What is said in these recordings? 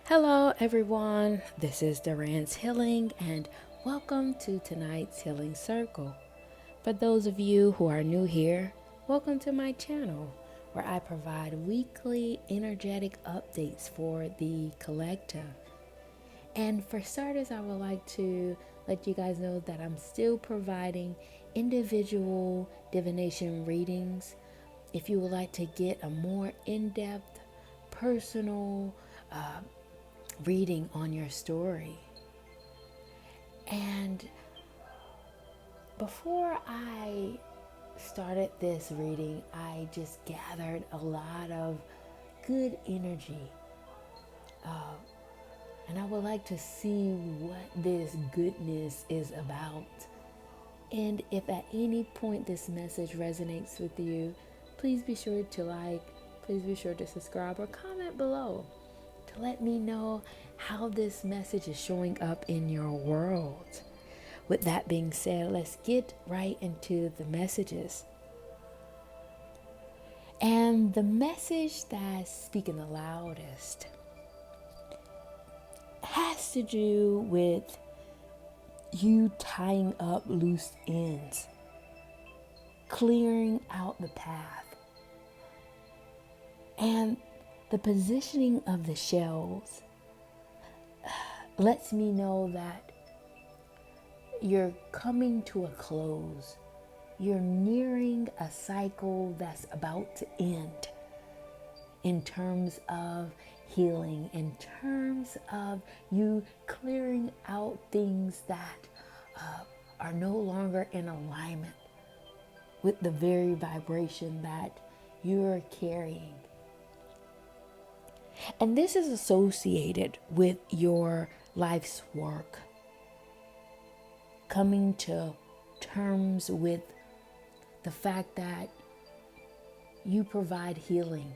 Hello, everyone. This is Durant's Healing, and welcome to tonight's Healing Circle. For those of you who are new here, welcome to my channel where I provide weekly energetic updates for the collective. And for starters, I would like to let you guys know that I'm still providing individual divination readings. If you would like to get a more in depth, personal, reading on your story. And before I started this reading, I just gathered a lot of good energy. And I would like to see what this goodness is about. And if at any point this message resonates with you, please be sure to like, please be sure to subscribe or comment below to let me know how this message is showing up in your world. With that being said, let's get right into the messages. And the message that's speaking the loudest has to do with you tying up loose ends, clearing out the path, and the positioning of the shells lets me know that you're coming to a close. You're nearing a cycle that's about to end in terms of healing, in terms of you clearing out things that are no longer in alignment with the very vibration that you're carrying. And this is associated with your life's work, coming to terms with the fact that you provide healing.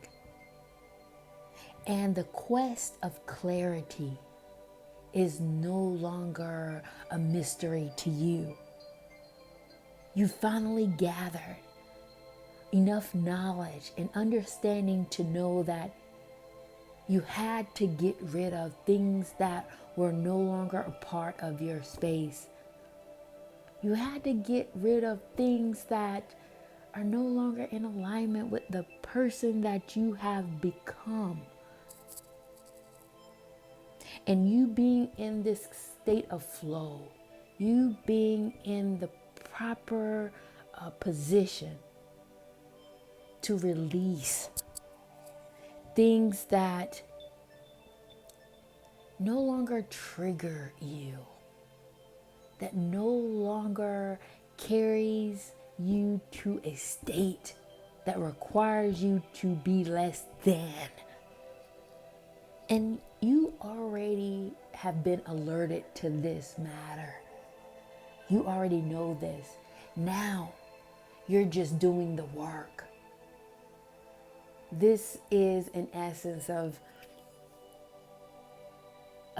And the quest of clarity is no longer a mystery to you. You finally gathered enough knowledge and understanding to know that you had to get rid of things that were no longer a part of your space. You had to get rid of things that are no longer in alignment with the person that you have become. And you being in this state of flow, you being in the proper position to release things that no longer trigger you, that no longer carries you to a state that requires you to be less than. And you already have been alerted to this matter. You already know this. Now you're just doing the work. This is an essence of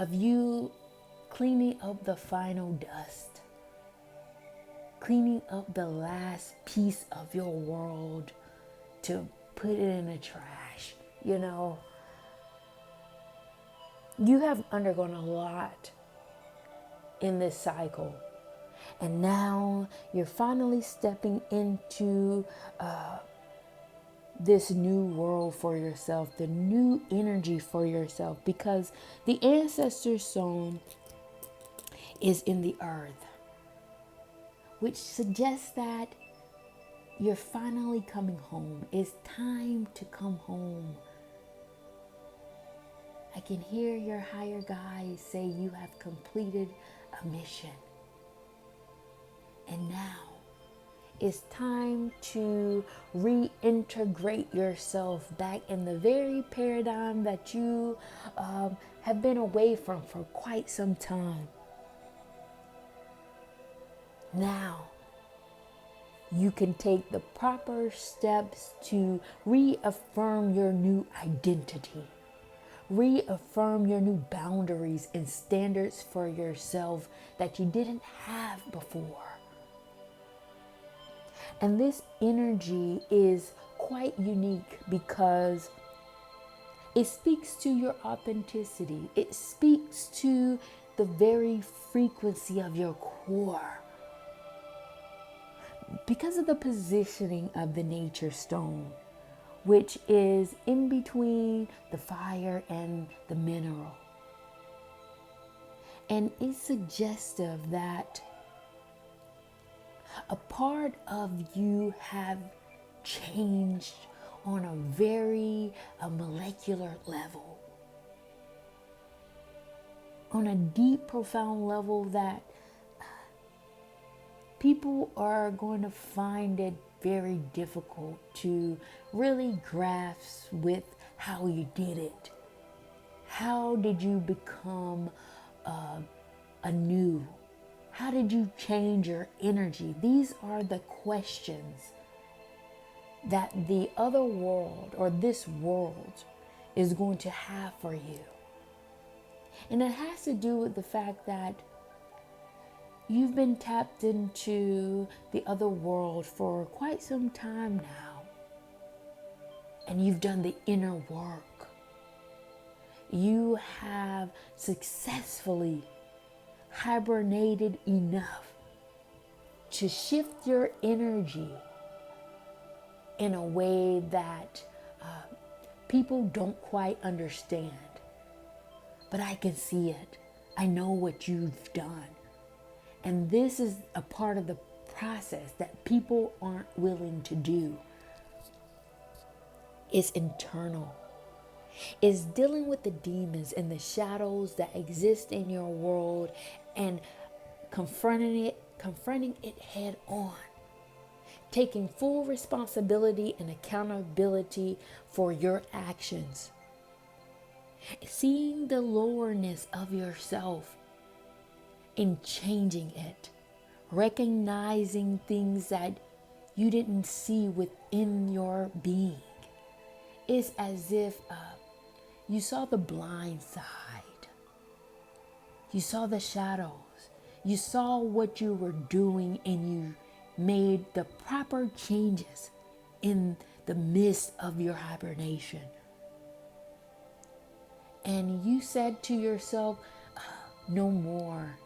you cleaning up the final dust, cleaning up the last piece of your world to put it in the trash. You have undergone a lot in this cycle. And now you're finally stepping into this new world for yourself, the new energy for yourself, because the ancestor zone is in the earth, which suggests that you're finally coming home. It's time to come home. I can hear your higher guides say you have completed a mission. And now it's time to reintegrate yourself back in the very paradigm that you have been away from for quite some time. Now you can take the proper steps to reaffirm your new identity, reaffirm your new boundaries and standards for yourself that you didn't have before. And this energy is quite unique because It speaks to your authenticity. It speaks to the very frequency of your core. Because of the positioning of the nature stone, which is in between the fire and the mineral. And it's suggestive that a part of you have changed on a very molecular level, on a deep, profound level that people are going to find it very difficult to really grasp with how you did it. How did you become anew? How did you change your energy? These are the questions that the other world or this world is going to have for you. And it has to do with the fact that you've been tapped into the other world for quite some time now. And you've done the inner work. You have successfully hibernated enough to shift your energy in a way that people don't quite understand. But I can see it. I know what you've done. And this is a part of the process that people aren't willing to do. It's internal. It's dealing with the demons and the shadows that exist in your world and confronting it head on. Taking full responsibility and accountability for your actions. Seeing the lowerness of yourself and changing it. Recognizing things that you didn't see within your being. It's as if you saw the blind side. You saw the shadows. You saw what you were doing and you made the proper changes in the midst of your hibernation. And you said to yourself, no more.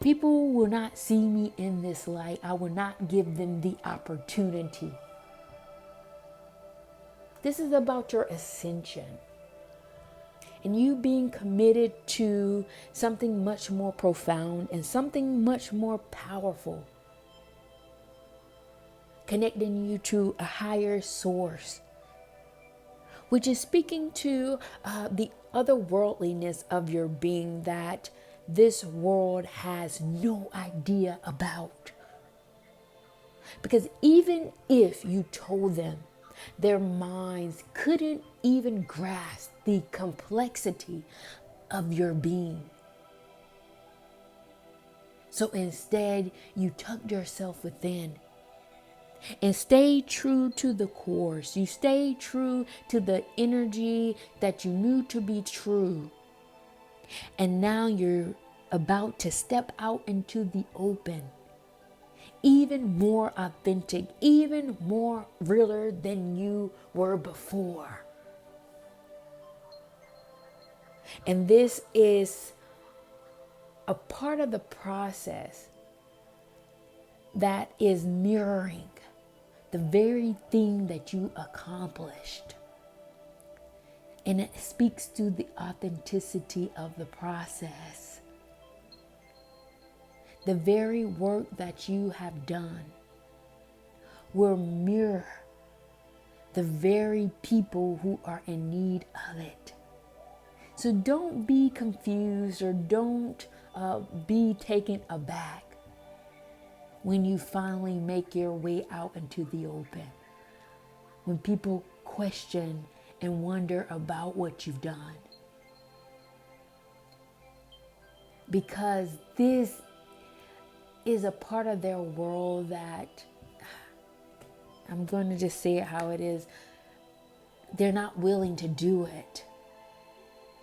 People will not see me in this light. I will not give them the opportunity. This is about your ascension. And you being committed to something much more profound and something much more powerful. Connecting you to a higher source. Which is speaking to the otherworldliness of your being that this world has no idea about. Because even if you told them, their minds couldn't even grasp the complexity of your being. So instead, you tucked yourself within and stay true to the course. You stay true to the energy that you knew to be true. And now you're about to step out into the open. Even more authentic, even more realer than you were before. And this is a part of the process that is mirroring the very thing that you accomplished. And it speaks to the authenticity of the process. The very work that you have done will mirror the very people who are in need of it. So don't be confused or don't be taken aback when you finally make your way out into the open. When people question and wonder about what you've done. Because this is a part of their world that, I'm going to just say it how it is, they're not willing to do it.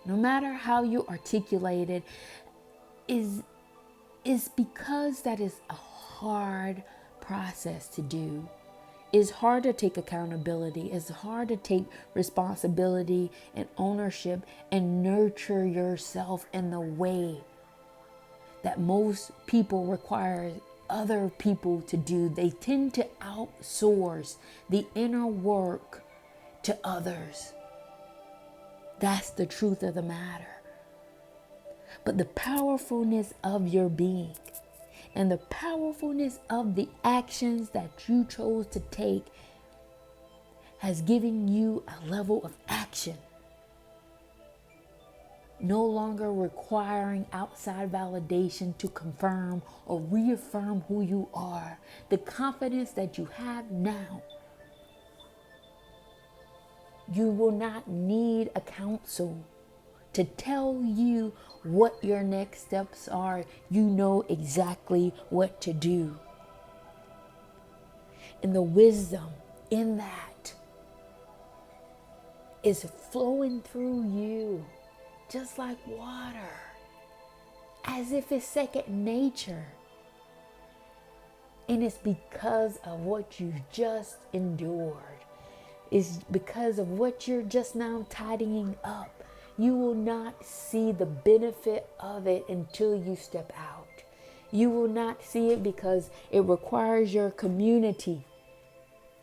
No matter how you articulate it, is because that is a hard process to do. It's hard to take accountability. It's hard to take responsibility and ownership and nurture yourself in the way that most people require other people to do. They tend to outsource the inner work to others. That's the truth of the matter. But the powerfulness of your being and the powerfulness of the actions that you chose to take has given you a level of action, no longer requiring outside validation to confirm or reaffirm who you are. The confidence that you have now, you will not need a counsel to tell you what your next steps are. You know exactly what to do. And the wisdom in that is flowing through you just like water, as if it's second nature. And it's because of what you just endured. It's because of what you're just now tidying up. You will not see the benefit of it until you step out. You will not see it because it requires your community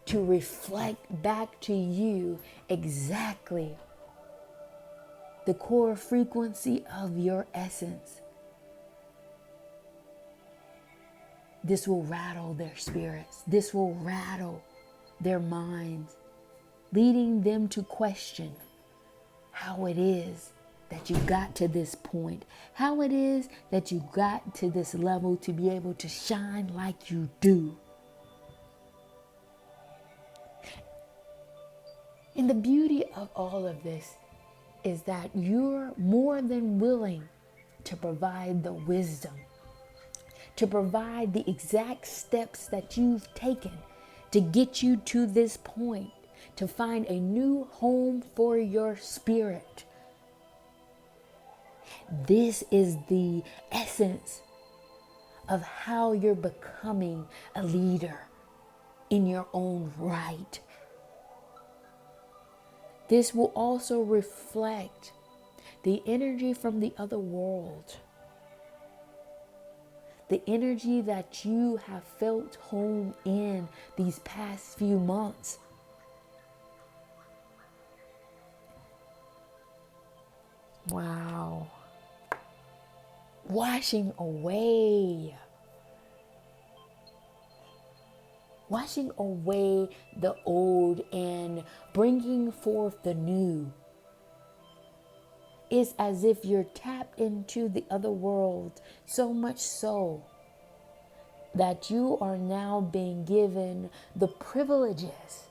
to reflect back to you exactly the core frequency of your essence. This will rattle their spirits. This will rattle their minds, leading them to question how it is that you got to this point, how it is that you got to this level to be able to shine like you do. And the beauty of all of this is that you're more than willing to provide the wisdom, to provide the exact steps that you've taken to get you to this point, to find a new home for your spirit. This is the essence of how you're becoming a leader in your own right. This will also reflect the energy from the other world, the energy that you have felt home in these past few months. Wow. Washing away the old and bringing forth the new. It's as if you're tapped into the other world, so much so that you are now being given the privileges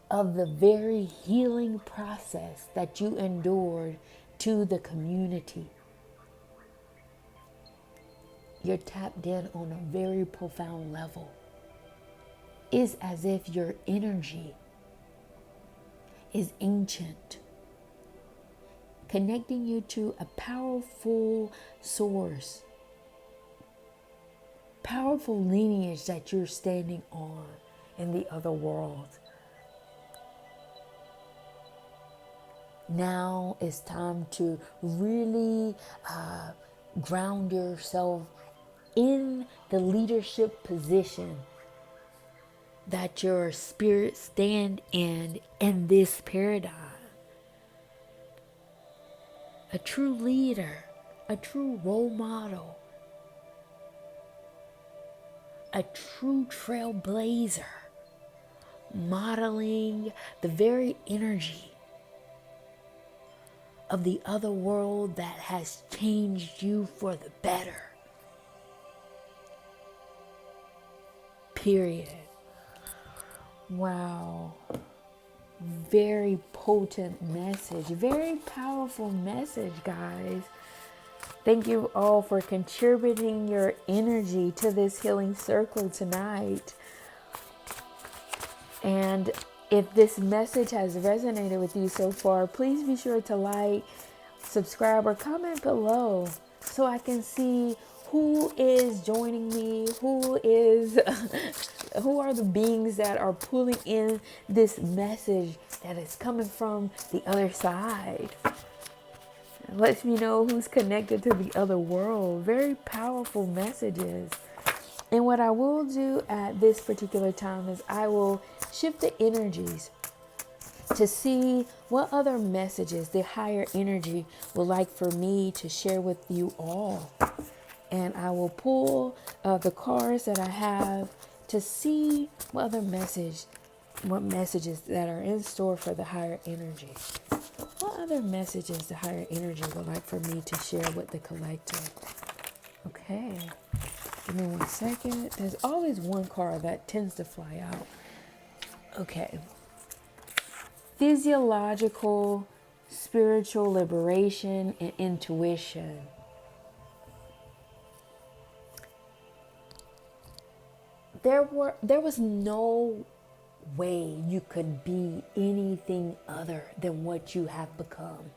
of the very healing process that you endured to the community. You're tapped in on a very profound level. It's as if your energy is ancient, connecting you to a powerful source, powerful lineage that you're standing on in the other world. Now it's time to really ground yourself in the leadership position that your spirit stand in this paradigm. A true leader, a true role model, a true trailblazer, modeling the very energy of the other world that has changed you for the better. Period. Wow. Very potent message. Very powerful message, guys. Thank you all for contributing your energy to this healing circle tonight. And if this message has resonated with you so far, please be sure to like, subscribe, or comment below so I can see who is joining me, who are the beings that are pulling in this message that is coming from the other side. It lets me know who's connected to the other world. Very powerful messages. And what I will do at this particular time is I will shift the energies to see what other messages the higher energy would like for me to share with you all. And I will pull the cards that I have to see what messages that are in store for the higher energy. What other messages the higher energy would like for me to share with the collective? Okay, give me 1 second. There's always one card that tends to fly out. Okay. Physiological, spiritual liberation, and intuition. There was no way you could be anything other than what you have become.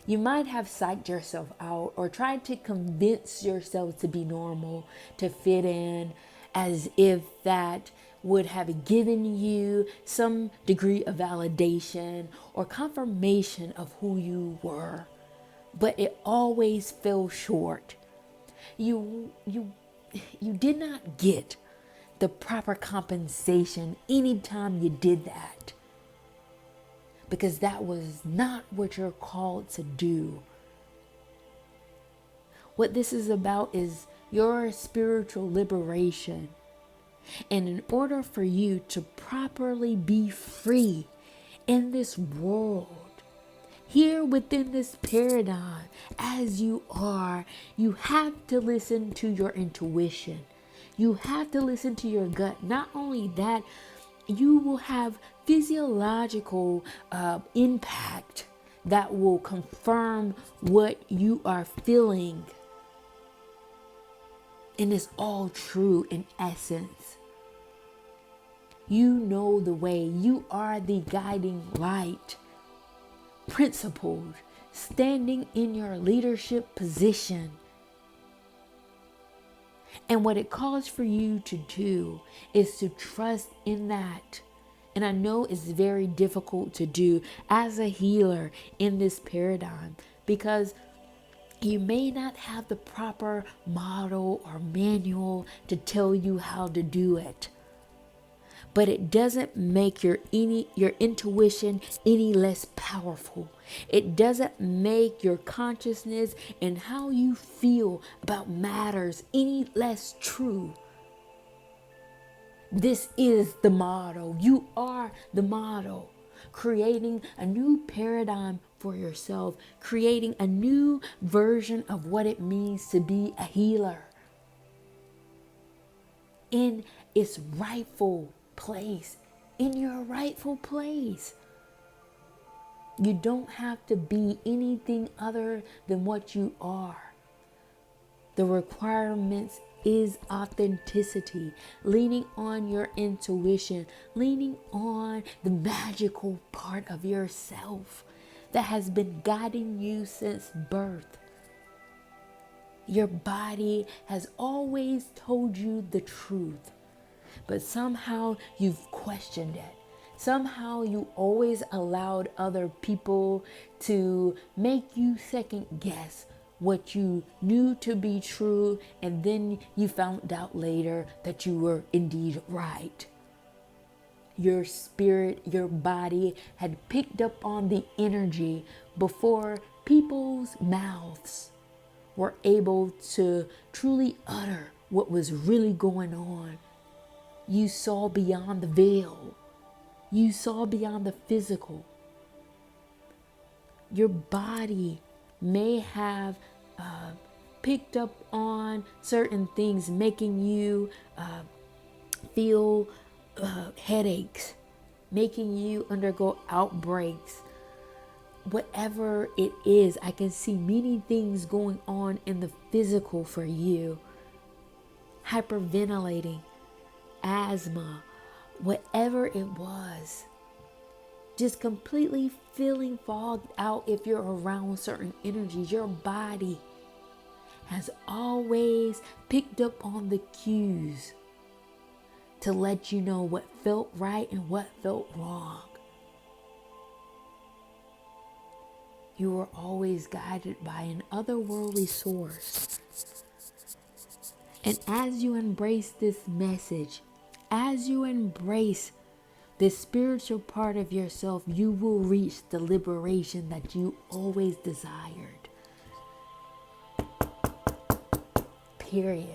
You might have psyched yourself out or tried to convince yourself to be normal, to fit in, as if that would have given you some degree of validation or confirmation of who you were. But it always fell short. You did not get the proper compensation anytime you did that, because that was not what you're called to do. What this is about is your spiritual liberation. And in order for you to properly be free in this world, here within this paradigm, as you are, you have to listen to your intuition. You have to listen to your gut. Not only that, you will have physiological impact that will confirm what you are feeling. And it's all true in essence. You know the way. You are the guiding light. Principled, standing in your leadership position. And what it calls for you to do is to trust in that. And I know it's very difficult to do as a healer in this paradigm, because you may not have the proper model or manual to tell you how to do it. But it doesn't make your intuition any less powerful. It doesn't make your consciousness and how you feel about matters any less true. This is the model. You are the model. Creating a new paradigm for yourself. Creating a new version of what it means to be a healer. In its rightful place, in your rightful place. You don't have to be anything other than what you are. The requirements is authenticity, leaning on your intuition, leaning on the magical part of yourself that has been guiding you since birth. Your body has always told you the truth. But somehow you've questioned it. Somehow you always allowed other people to make you second guess what you knew to be true, and then you found out later that you were indeed right. Your spirit, your body had picked up on the energy before people's mouths were able to truly utter what was really going on. You saw beyond the veil. You saw beyond the physical. Your body may have picked up on certain things, making you feel headaches, making you undergo outbreaks. Whatever it is, I can see many things going on in the physical for you. Hyperventilating, asthma, whatever it was, just completely feeling fogged out if you're around certain energies. Your body has always picked up on the cues to let you know what felt right and what felt wrong. You were always guided by an otherworldly source. And as you embrace this message, as you embrace this spiritual part of yourself, you will reach the liberation that you always desired. Period.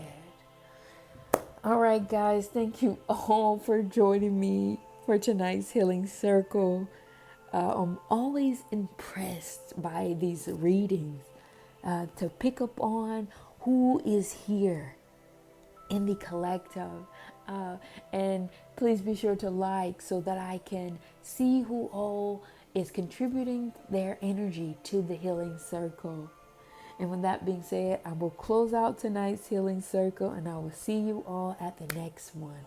All right, guys, thank you all for joining me for tonight's Healing Circle. I'm always impressed by these readings to pick up on who is here in the collective. And please be sure to like so that I can see who all is contributing their energy to the Healing Circle. And with that being said, I will close out tonight's Healing Circle and I will see you all at the next one.